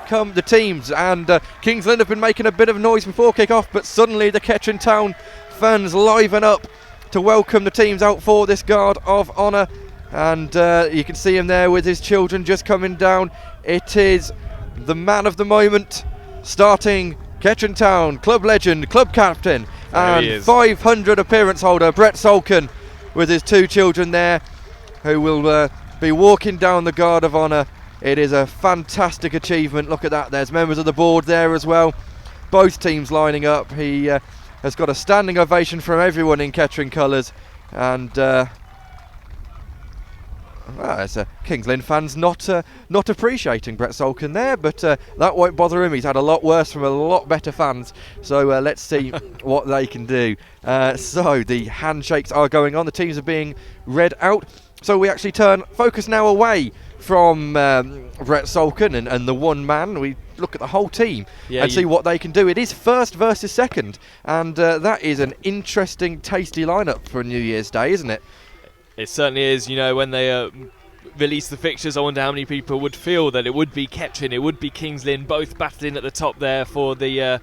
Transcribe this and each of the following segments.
come the teams, and Kings Lynn have been making a bit of noise before kick-off, but suddenly the Kettering Town fans liven up to welcome the teams out for this guard of honour. And you can see him there with his children just coming down. It is the man of the moment, starting Kettering Town, club legend, club captain, and 500 appearance holder, Brett Solkin, with his two children there, who will be walking down the guard of honour. It is a fantastic achievement. Look at that, there's members of the board there as well. Both teams lining up. He has got a standing ovation from everyone in Kettering colours, and as Kings Lynn fans not appreciating Brett Solkin there, but that won't bother him. He's had a lot worse from a lot better fans, so let's see what they can do. So the handshakes are going on, the teams are being read out, so we actually focus now away from Brett Solkin and the one man. We look at the whole team and see what they can do. It is first versus second, and that is an interesting, tasty lineup for a New Year's Day, isn't it? It certainly is. You know, when they release the fixtures, I wonder how many people would feel that it would be Kettering, it would be Kings Lynn, both battling at the top there for the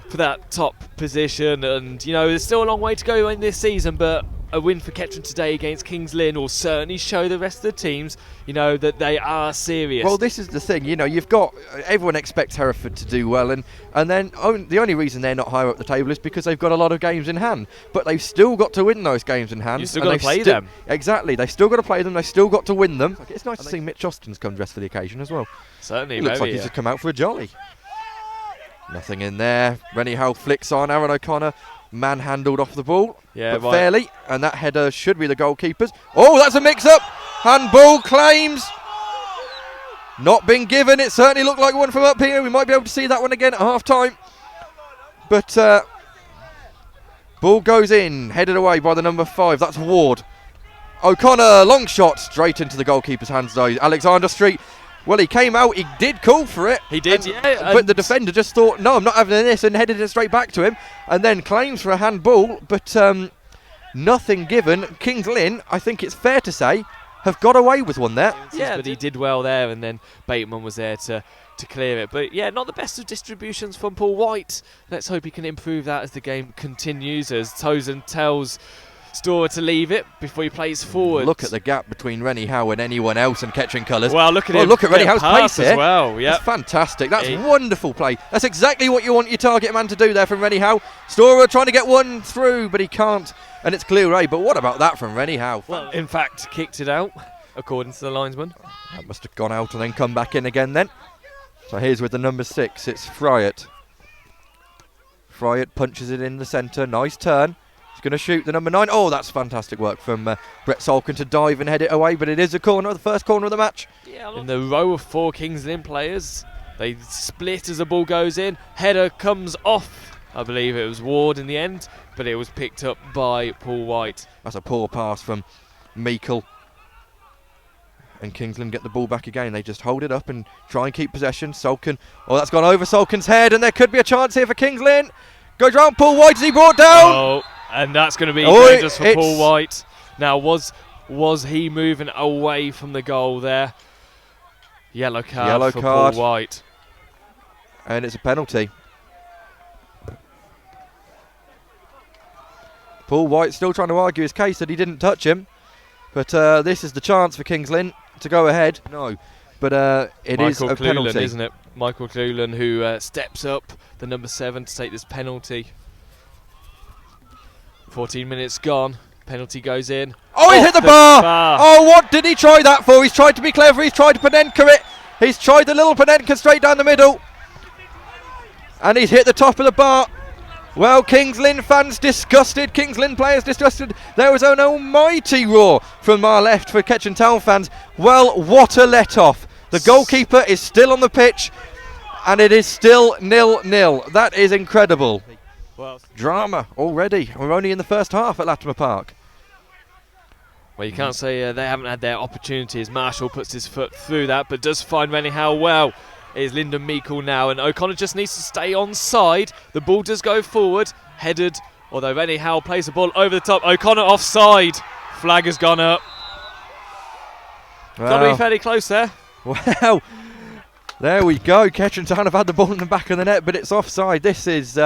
for that top position. And you know, there's still a long way to go in this season, but a win for Kettering today against Kings Lynn will certainly show the rest of the teams, you know, that they are serious. Well, this is the thing, you know, you've got, everyone expects Hereford to do well, and then the only reason they're not higher up the table is because they've got a lot of games in hand, but they've still got to win those games in hand. You've still got to play them. Exactly, they've still got to play them, they've still got to win them. It's nice to see Mitch Austin's come dressed for the occasion as well. Certainly, he looks like he's just come out for a jolly. Nothing in there. Rennie Howe flicks on. Aaron O'Connor manhandled off the ball, but fairly, and that header should be the goalkeeper's. Oh, that's a mix-up. Handball claims not been given. It certainly looked like one from up here. We might be able to see that one again at half-time. But ball goes in, headed away by the number 5. That's Ward. O'Connor, long shot, straight into the goalkeeper's hands though. Alexander Street. Well, he came out, he did call for it. He did, but the defender just thought, no, I'm not having this, and headed it straight back to him, and then claims for a handball, but nothing given. Kings Lynn, I think it's fair to say, have got away with one there. Yeah, but he did well there, and then Bateman was there to clear it. But yeah, not the best of distributions from Paul White. Let's hope he can improve that as the game continues, as Tozen tells Storer to leave it before he plays forward. Look at the gap between Rennie Howe and anyone else in Kettering colours. Well, look at him. Look at Rennie Howe's pace as here. Well, yeah. That's fantastic. That's wonderful play. That's exactly what you want your target man to do there from Rennie Howe. Storer trying to get one through, but he can't, and it's clear away. But what about that from Rennie Howe? Well, in fact, kicked it out, according to the linesman. That must have gone out and then come back in again then. So here's with the number 6. It's Fryatt. Fryatt punches it in the centre. Nice turn. Going to shoot the number 9. Oh, that's fantastic work from Brett Solkin to dive and head it away, but it is a corner, the first corner of the match. Yeah, in the row of 4 Kings Lynn players, they split as the ball goes in. Header comes off. I believe it was Ward in the end, but it was picked up by Paul White. That's a poor pass from Meikle. And Kings Lynn get the ball back again. They just hold it up and try and keep possession. Solkin, oh, that's gone over Solkin's head, and there could be a chance here for Kings Lynn. Goes round Paul White as he brought down. Oh. And that's going to be dangerous for Paul White. Now, was he moving away from the goal there? Yellow card for Paul White. And it's a penalty. Paul White still trying to argue his case that he didn't touch him. But this is the chance for Kings Lynn to go ahead. No, but it is a penalty. Isn't it? Michael Cleland, who steps up, the number 7, to take this penalty. 14 minutes gone. Penalty goes in. Oh, he hit the bar. Oh, what did he try that for? He's tried to be clever. He's tried to Panenka it. He's tried the little Panenka straight down the middle. And he's hit the top of the bar. Well, Kings Lynn fans disgusted. Kings Lynn players disgusted. There was an almighty roar from our left for Kettering Town fans. Well, what a let-off. The goalkeeper is still on the pitch, and it is still 0-0. That is incredible. Well, drama already. We're only in the first half at Latimer Park. Well, you can't say they haven't had their opportunities. Marshall puts his foot through that, but does find Rennie Howe well. It is Lyndon Meikle now, and O'Connor just needs to stay on side. The ball does go forward, headed, although Rennie Howe plays the ball over the top. O'Connor offside. Flag has gone up. Got to be fairly close there. Well, There we go. Kettering Town have had the ball in the back of the net, but it's offside. This is,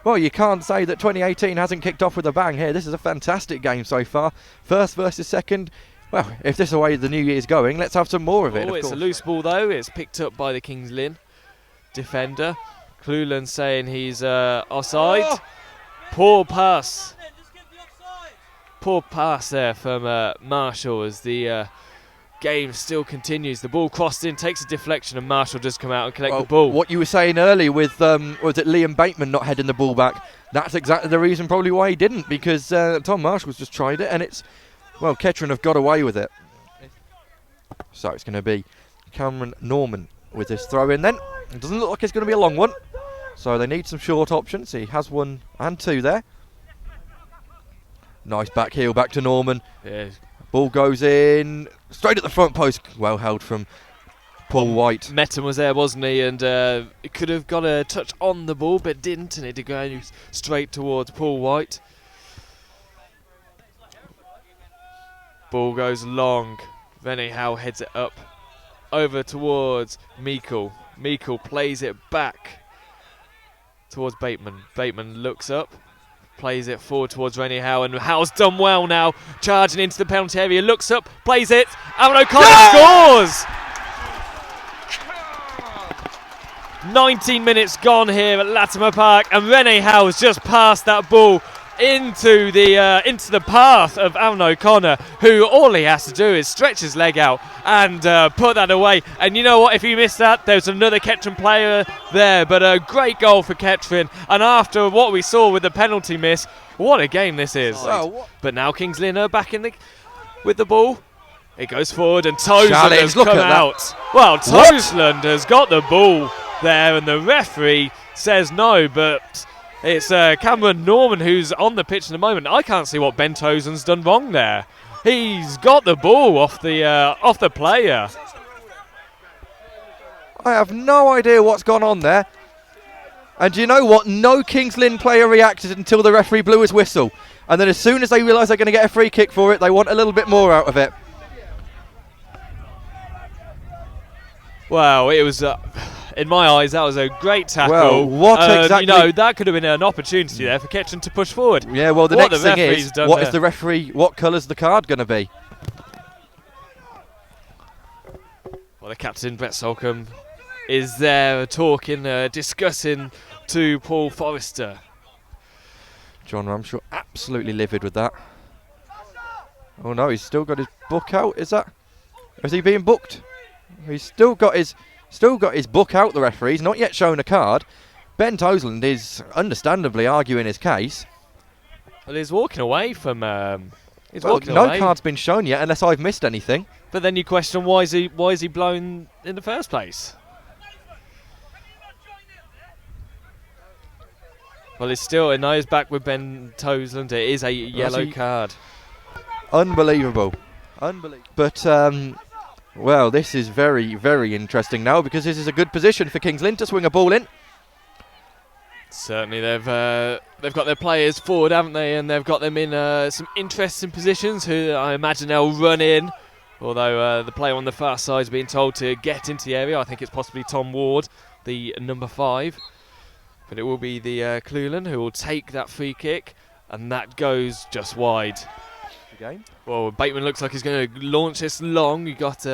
well, you can't say that 2018 hasn't kicked off with a bang here. This is a fantastic game so far. First versus second. Well, if this is the way the new year's going, let's have some more of it. Oh, it's a loose ball though. It's picked up by the Kings Lynn defender. Cluland saying he's offside. Oh! Poor pass. Poor pass there from Marshall as the game still continues. The ball crossed in, takes a deflection, and Marshall does come out and collect the ball. What you were saying earlier with, was it Liam Bateman not heading the ball back? That's exactly the reason probably why he didn't, because Tom Marshall's just tried it, and it's, well, Kettering have got away with it. So it's going to be Cameron Norman with this throw in then. It doesn't look like it's going to be a long one, so they need some short options. He has one and two there. Nice back heel back to Norman. Yeah. Ball goes in straight at the front post. Well held from Paul White. Metten was there, wasn't he? And it could have got a touch on the ball, but didn't, and it did go straight towards Paul White. Ball goes long. Rennie Howe heads it up over towards Meikle. Meikle plays it back towards Bateman. Bateman looks up, plays it forward towards Rennie Howe, and Howe's done well now, charging into the penalty area, looks up, plays it, Aaron O'Connor scores! 19 minutes gone here at Latimer Park, and Rennie Howe's just passed that ball into the path of Aaron O'Connor, who all he has to do is stretch his leg out and put that away. And you know what, if he missed that, there's another Kettering player there. But a great goal for Kettering, and after what we saw with the penalty miss, what a game this is. But now Kings Lynn are back in with the ball. It goes forward, and Toseland has come out. Well, Toseland has got the ball there, and the referee says no, but it's Cameron Norman who's on the pitch in the moment. I can't see what Ben Toseland's done wrong there. He's got the ball off the player. I have no idea what's gone on there. And do you know what? No Kings Lynn player reacted until the referee blew his whistle. And then as soon as they realise they're going to get a free kick for it, they want a little bit more out of it. Wow, it was... in my eyes, that was a great tackle. Well, what exactly? You know, that could have been an opportunity there for Kettering to push forward. Yeah, well, the next thing is, what is the referee, what colour's the card going to be? Well, the captain, Brett Solcombe, is there talking, discussing to Paul Forrester. John Ramshaw absolutely livid with that. Oh no, he's still got his book out, is he being booked? He's still got his book out, the referee. He's not yet shown a card. Ben Toseland is understandably arguing his case. Well, he's walking away from... no card's been shown yet, unless I've missed anything. But then you question, why is he blown in the first place? Well, it's still a nose back with Ben Toseland. It is a yellow card. Unbelievable. But... well, this is very, very interesting now, because this is a good position for Kings Lynn to swing a ball in. Certainly, they've got their players forward, haven't they? And they've got them in some interesting positions. Who I imagine they'll run in. Although the player on the far side is being told to get into the area. I think it's possibly Tom Ward, the number 5. But it will be the Cluland who will take that free kick, and that goes just wide. Game. Well, Bateman looks like he's going to launch this long. You got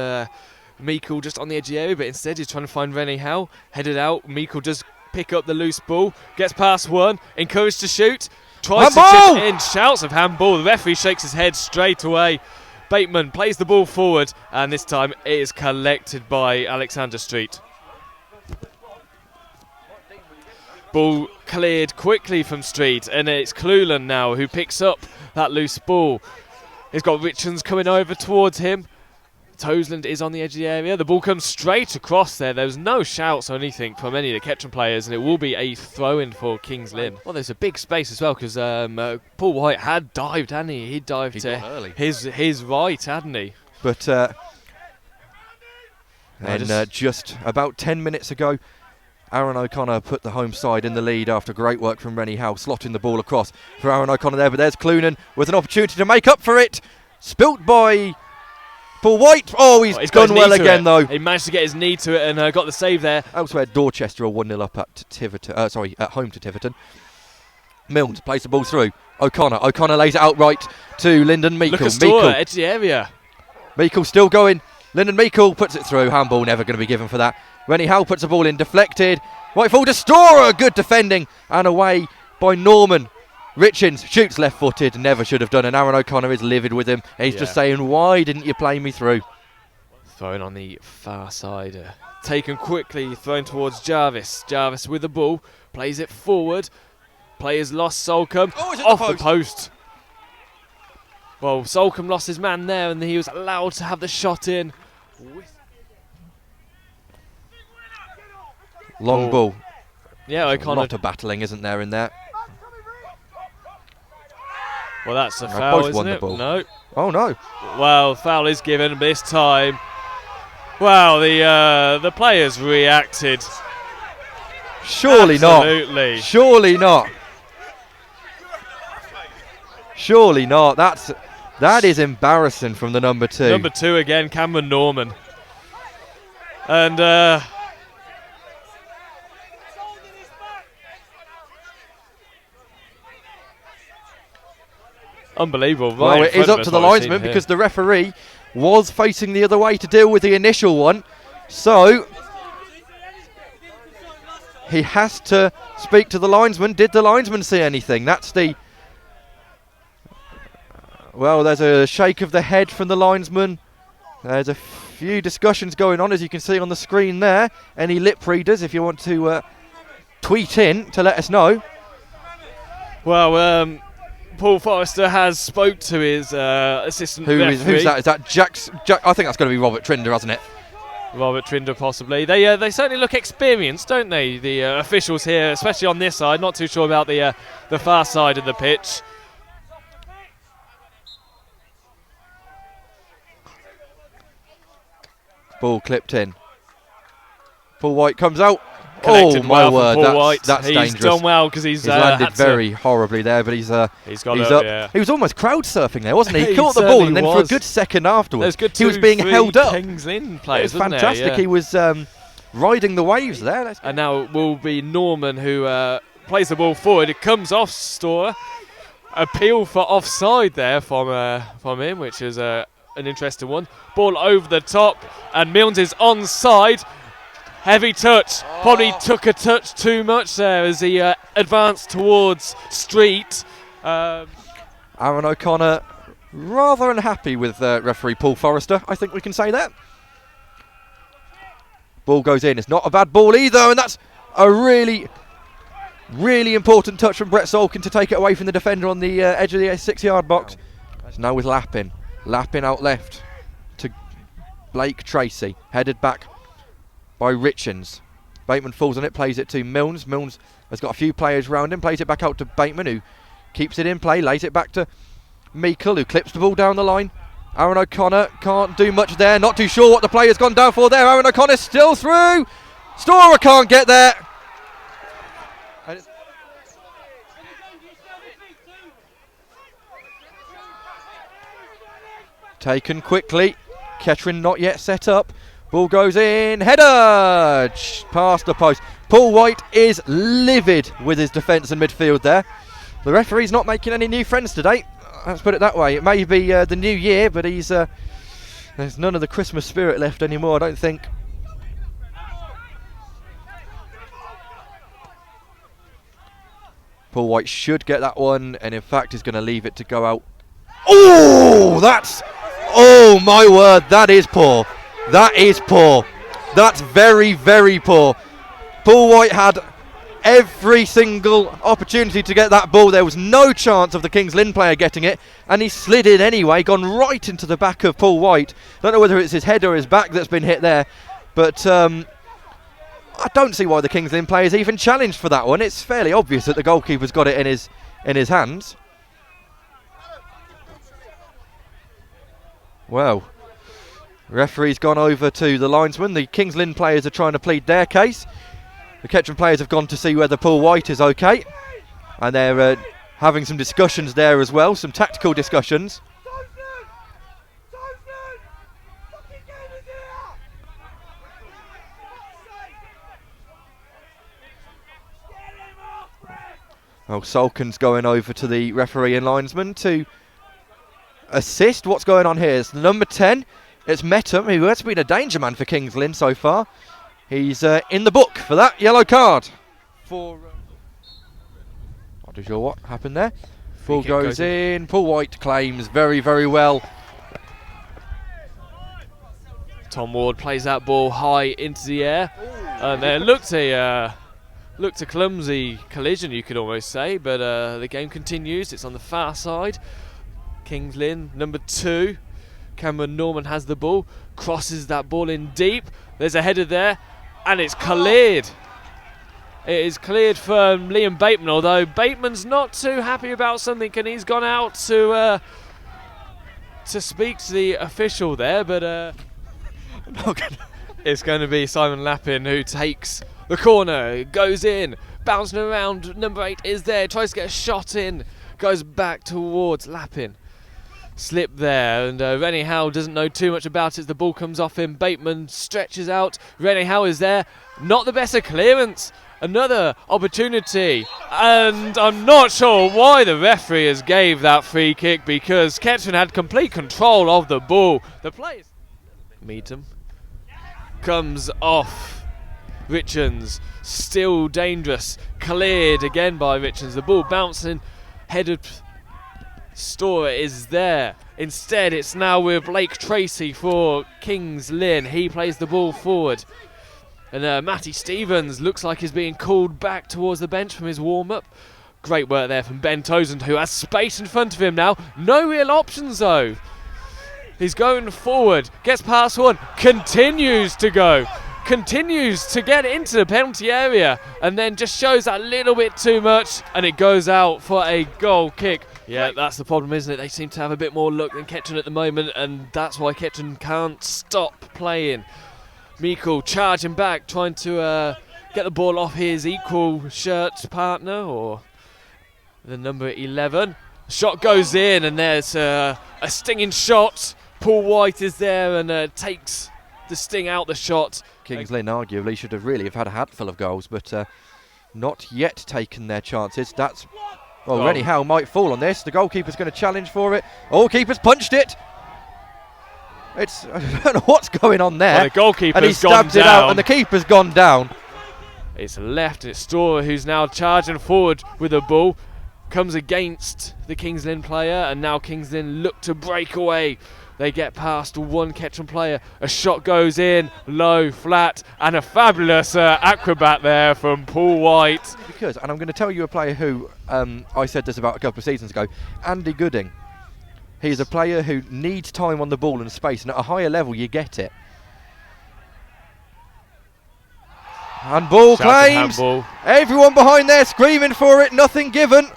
Meikle just on the edge of the area, but instead he's trying to find Rennie Howe. Headed out. Meikle does pick up the loose ball, gets past one, encouraged to shoot, tries to chip in, shouts of handball. The referee shakes his head straight away. Bateman plays the ball forward, and this time it is collected by Alexander Street. Ball cleared quickly from Street, and it's Cluland now who picks up that loose ball. He's got Richards coming over towards him. Toseland is on the edge of the area. The ball comes straight across there. There's no shouts or anything from any of the Kettering players, and it will be a throw-in for Kings Lynn. Well, there's a big space as well, because Paul White had dived, hadn't he? He dived to his right, hadn't he? But just about 10 minutes ago, Aaron O'Connor put the home side in the lead after great work from Rennie Howe, slotting the ball across for Aaron O'Connor there. But there's Clunan with an opportunity to make up for it. Spilt by Paul White. Oh, he's got done his well knee to again it. though. He managed to get his knee to it and got the save there. Elsewhere, Dorchester are 1-0 up at Tiverton. At home to Tiverton. Milnes plays the ball through. O'Connor lays it out right to Lyndon Meikle. Look at Storer, edge of the area. Meikle still going. Lyndon Meikle puts it through. Handball never going to be given for that. Rennie Howe puts the ball in, deflected. Right forward to Storer. Good defending and away by Norman. Richins shoots left-footed, never should have done, and Aaron O'Connor is livid with him. He's just saying, why didn't you play me through? Thrown on the far side, taken quickly, thrown towards Jarvis. Jarvis with the ball, plays it forward. Players lost Solcombe, off the post. Well, Solcombe lost his man there, and he was allowed to have the shot in. Long ball. Yeah, O'Connor. A lot of battling, isn't there, in there? Well, that's a foul, isn't it? No. Oh, no. Well, foul is given this time. Wow, the players reacted. Surely not. Absolutely. Surely not. Surely not. That is embarrassing from the number 2. Number 2 again, Cameron Norman. And unbelievable. Well, it is up to the linesman because the referee was facing the other way to deal with the initial one. So he has to speak to the linesman. Did the linesman see anything? That's the... Well, there's a shake of the head from the linesman. There's a few discussions going on, as you can see on the screen there. Any lip readers, if you want to tweet in to let us know. Well, Paul Forrester has spoke to his assistant referee. Who's that? Is that Jack? I think that's going to be Robert Trinder, hasn't it? Robert Trinder, possibly. They certainly look experienced, don't they? The officials here, especially on this side. Not too sure about the far side of the pitch. Ball clipped in. Paul White comes out. Connected my word, that's dangerous. He's done well because he's landed very horribly there, but he's up. Yeah. He was almost crowd surfing there, wasn't he? He caught the ball and then for a good second afterwards, he was being held up. Kings Lynn players, it was fantastic. He was riding the waves there. And now it will be Norman who plays the ball forward. It comes off Storer. Appeal for offside there from him, which is an interesting one. Ball over the top, and Milnes is onside. Heavy touch. Probably took a touch too much there as he advanced towards Street. Aaron O'Connor rather unhappy with referee Paul Forrester. I think we can say that. Ball goes in. It's not a bad ball either, and that's a really, really important touch from Brett Solkin to take it away from the defender on the edge of the 6-yard box. So now with Lappin. Lappin out left to Blake Tracy. Headed back by Richins. Bateman falls on it, plays it to Milnes. Milnes has got a few players round him, plays it back out to Bateman, who keeps it in play, lays it back to Meikle, who clips the ball down the line. Aaron O'Connor can't do much there, not too sure what the player's gone down for there. Aaron O'Connor still through. Storer can't get there. Taken quickly. Kettering not yet set up. Ball goes in, header past the post. Paul White is livid with his defence and midfield there. The referee's not making any new friends today. Let's put it that way. It may be the new year, but there's none of the Christmas spirit left anymore, I don't think. Paul White should get that one, and in fact is going to leave it to go out. Oh my word, that is poor. That is poor. That's very, very poor. Paul White had every single opportunity to get that ball. There was no chance of the Kings Lynn player getting it, and he slid in anyway, gone right into the back of Paul White. Don't know whether it's his head or his back that's been hit there, but I don't see why the Kings Lynn player's even challenged for that one. It's fairly obvious that the goalkeeper's got it in his hands. Well, referee's gone over to the linesman. The Kings Lynn players are trying to plead their case. The Kettering players have gone to see whether Paul White is okay, and they're having some discussions there as well, some tactical discussions. Well, Solkin's going over to the referee and linesman to assist. What's going on here? It's number 10. It's Metum, who has been a danger man for Kings Lynn so far. He's in the book for that yellow card. Not too sure what happened there. Ball goes in. Paul White claims very, very well. Tom Ward plays that ball high into the air, and it looked a clumsy collision, you could almost say, but the game continues. It's on the far side. Kings Lynn, number 2, Cameron Norman has the ball, crosses that ball in deep. There's a header there, and it's cleared. It is cleared for Liam Bateman, although Bateman's not too happy about something, and he's gone out to speak to the official there, but it's going to be Simon Lappin who takes the corner, goes in, bouncing around. Number 8 is there, tries to get a shot in, goes back towards Lappin. Slip there, and Rennie Howe doesn't know too much about it. The ball comes off him. Bateman stretches out. Rennie Howe is there. Not the best of clearance. Another opportunity, and I'm not sure why the referee has gave that free kick, because Kettering had complete control of the ball. The play Meetham comes off Richards, still dangerous, cleared again by Richards. The ball bouncing, headed. Storer is there. Instead, it's now with Blake Tracy for Kings Lynn. He plays the ball forward. And Matty Stevens looks like he's being called back towards the bench from his warm-up. Great work there from Ben Tozend, who has space in front of him now. No real options, though. He's going forward, gets past one, continues to go. Continues to get into the penalty area, and then just shows that little bit too much, and it goes out for a goal kick. Yeah, that's the problem, isn't it? They seem to have a bit more luck than Kettering at the moment, and that's why Kettering can't stop playing. Meikle charging back, trying to get the ball off his equal shirt partner, or the number 11. Shot goes in, and there's a stinging shot. Paul White is there and takes the sting out the shot. Kings Lynn arguably should have really had a handful of goals, but not yet taken their chances. That's Rennie Howe might fall on this. The goalkeeper's going to challenge for it. Oh, keeper's punched it. I don't know what's going on there. Well, the goalkeeper's and he stabbed it out, and the keeper's gone down. It's left, and it's Storer who's now charging forward with the ball. Comes against the Kings Lynn player, and now Kings Lynn look to break away. They get past one Kettering player. A shot goes in, low, flat, and a fabulous acrobat there from Paul White. And I'm going to tell you a player who, I said this about a couple of seasons ago, Andy Gooding. He's a player who needs time on the ball and space, and at a higher level you get it. Handball claims. Handball. Everyone behind there screaming for it, nothing given.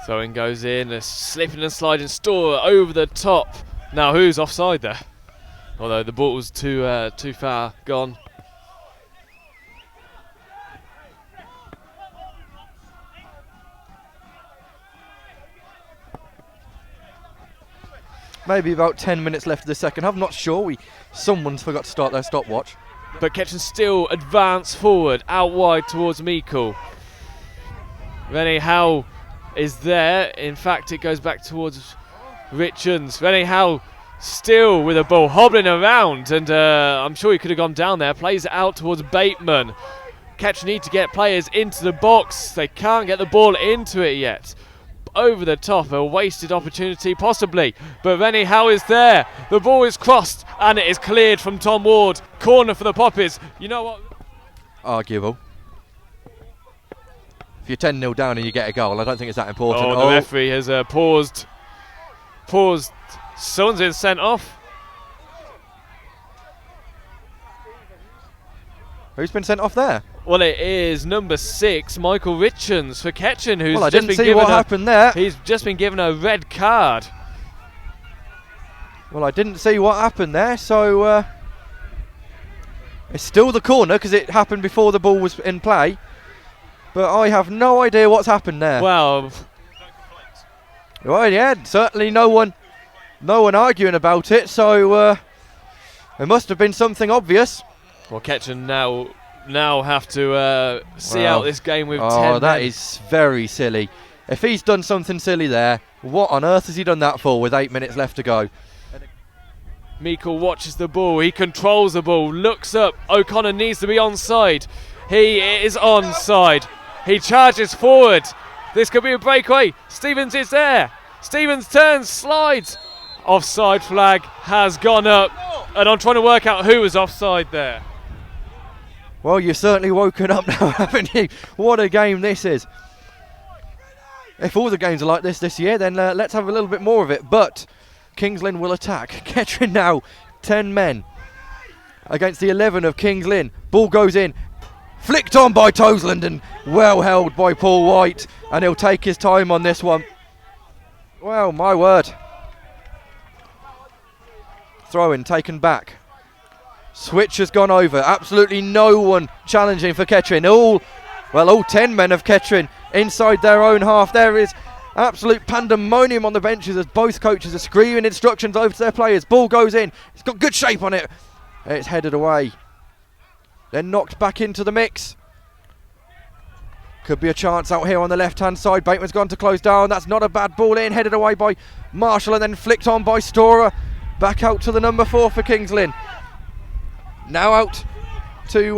Throw-in goes in, a slipping and sliding Storer over the top. Now who's offside there? Although the ball was too far gone. Maybe about 10 minutes left of the second half. I'm not sure. Someone's forgot to start their stopwatch. But Kettering still advance forward, out wide towards Meikle. Rennie Howe is there. In fact, it goes back towards Richards. Rennie Howe still with the ball, hobbling around, and I'm sure he could have gone down there. Plays it out towards Bateman. Kettering need to get players into the box. They can't get the ball into it yet. Over the top, a wasted opportunity possibly, but Rennie Howe is there. The ball is crossed and it is cleared from Tom Ward. Corner for the Poppies. You know what? Arguable. If you're 10-0 down and you get a goal, I don't think it's that important. The referee has paused. Someone's been sent off. Who's been sent off there? Well, it is number 6, Michael Richards for Kettering, who's well, I just didn't been see what happened there. He's just been given a red card. Well, I didn't see what happened there, so it's still the corner because it happened before the ball was in play. But I have no idea what's happened there. Well, yeah, certainly no one arguing about it. So it must have been something obvious. Well, Kettering now have to see out this game with 10 Oh, that men. is very silly. If he's done something silly there, what on earth has he done that for with 8 minutes left to go? Meikle watches the ball. He controls the ball. Looks up. O'Connor needs to be onside. He is onside. He charges forward. This could be a breakaway. Stevens is there. Stevens turns, slides. Offside flag has gone up. And I'm trying to work out who was offside there. Well, you've certainly woken up now, haven't you? What a game this is. If all the games are like this year, then let's have a little bit more of it. But Kings Lynn will attack. Kettering now, 10 men against the 11 of Kings Lynn. Ball goes in, flicked on by Toseland and well held by Paul White. And he'll take his time on this one. Well, my word. Throw-in taken back. Switch has gone over. Absolutely no one challenging for Kettering. All 10 men of Kettering inside their own half. There is absolute pandemonium on the benches as both coaches are screaming instructions over to their players. Ball goes in. It's got good shape on it. It's headed away. Then knocked back into the mix. Could be a chance out here on the left-hand side. Bateman's gone to close down. That's not a bad ball in. Headed away by Marshall and then flicked on by Storer. Back out to the number 4 for Kings Lynn. Now out to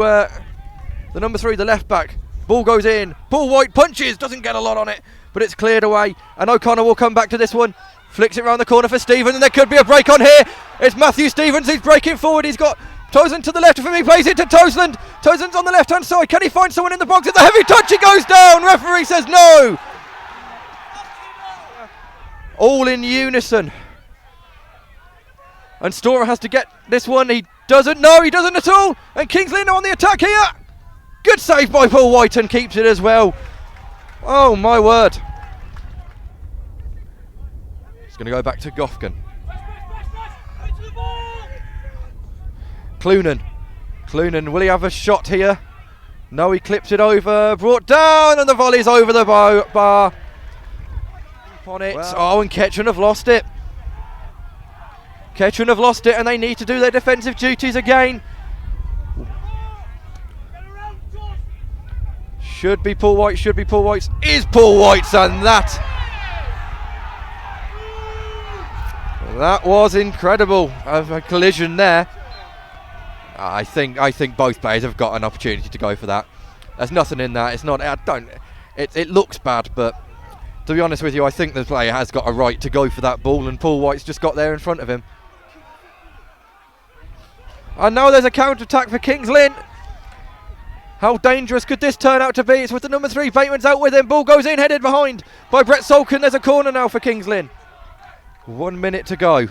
the number 3, the left back. Ball goes in. Paul White punches. Doesn't get a lot on it, but it's cleared away. And O'Connor will come back to this one. Flicks it round the corner for Stevens, and there could be a break on here. It's Matthew Stevens who's breaking forward. He's got Toseland to the left of him. He plays it to Toseland. Toseland's on the left-hand side. Can he find someone in the box? It's a heavy touch. He goes down. Referee says no. All in unison. And Storer has to get this one. He doesn't. No, he doesn't at all. And Kings Lynn are on the attack here. Good save by Paul White and keeps it as well. Oh, my word. It's going to go back to Gofkin. Clunan, will he have a shot here? No, he clips it over. Brought down and the volley's over the bar. On it. Well. And Kettering have lost it. Kettering have lost it and they need to do their defensive duties again. Should be Paul White's. Is Paul White's, and that was incredible of a collision there. I think both players have got an opportunity to go for that. There's nothing in that. It's not. It looks bad, but to be honest with you, I think the player has got a right to go for that ball, and Paul White's just got there in front of him. And now there's a counter-attack for Kings Lynn. How dangerous could this turn out to be? It's with the number 3. Bateman's out with him. Ball goes in, headed behind by Brett Solkin. There's a corner now for Kings Lynn. 1 minute to go.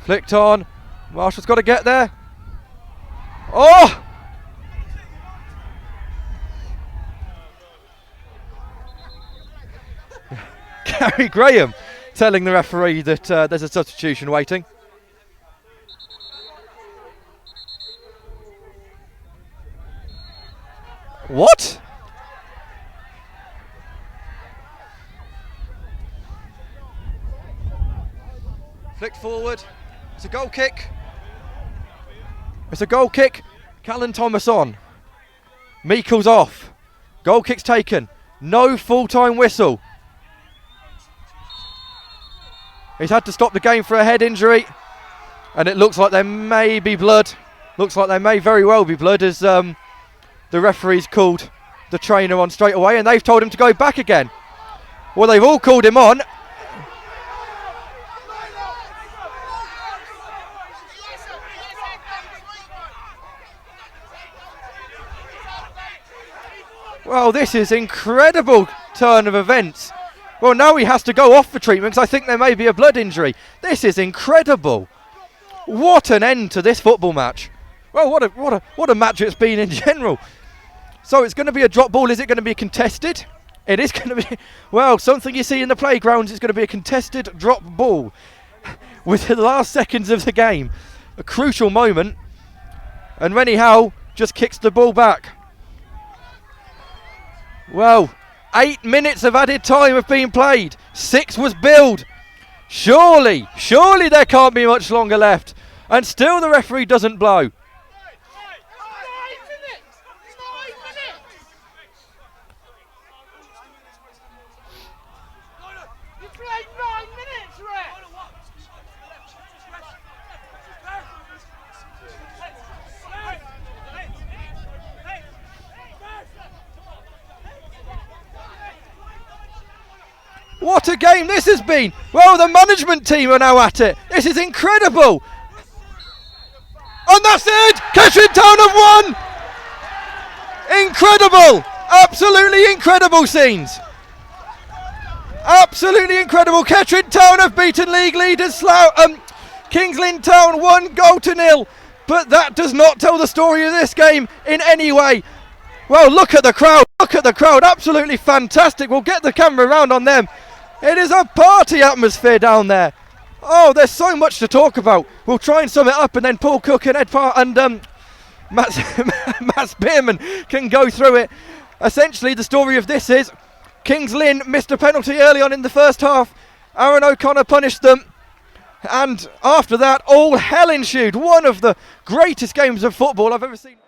Flicked on. Marshall's got to get there. Oh! Gary Graham telling the referee that there's a substitution waiting. What? Flicked forward. It's a goal kick. Callan Thomas on. Meikle's off. Goal kick's taken. No full-time whistle. He's had to stop the game for a head injury. And it looks like there may be blood. Looks like there may very well be blood as the referee's called the trainer on straight away and they've told him to go back again. Well, they've all called him on. Well, this is incredible turn of events. Well, now he has to go off for treatment because I think there may be a blood injury. This is incredible. What an end to this football match. Well, what a match it's been in general. So it's going to be a drop ball. Is it going to be contested? It is going to be, well, something you see in the playgrounds. It's going to be a contested drop ball with the last seconds of the game. A crucial moment. And Rennie Howe just kicks the ball back. Well, 8 minutes of added time have been played. 6 was billed. Surely there can't be much longer left. And still the referee doesn't blow. What a game this has been. Well, the management team are now at it. This is incredible. And that's it. Kettering Town have won. Incredible. Absolutely incredible scenes. Absolutely incredible. Kettering Town have beaten league leaders Kings Lynn Town 1-0. But that does not tell the story of this game in any way. Well, look at the crowd. Look at the crowd. Absolutely fantastic. We'll get the camera around on them. It is a party atmosphere down there. Oh, there's so much to talk about. We'll try and sum it up, and then Paul Cook and Ed Parr and Matt Spearman can go through it. Essentially, the story of this is Kings Lynn missed a penalty early on in the first half. Aaron O'Connor punished them. And after that, all hell ensued. One of the greatest games of football I've ever seen.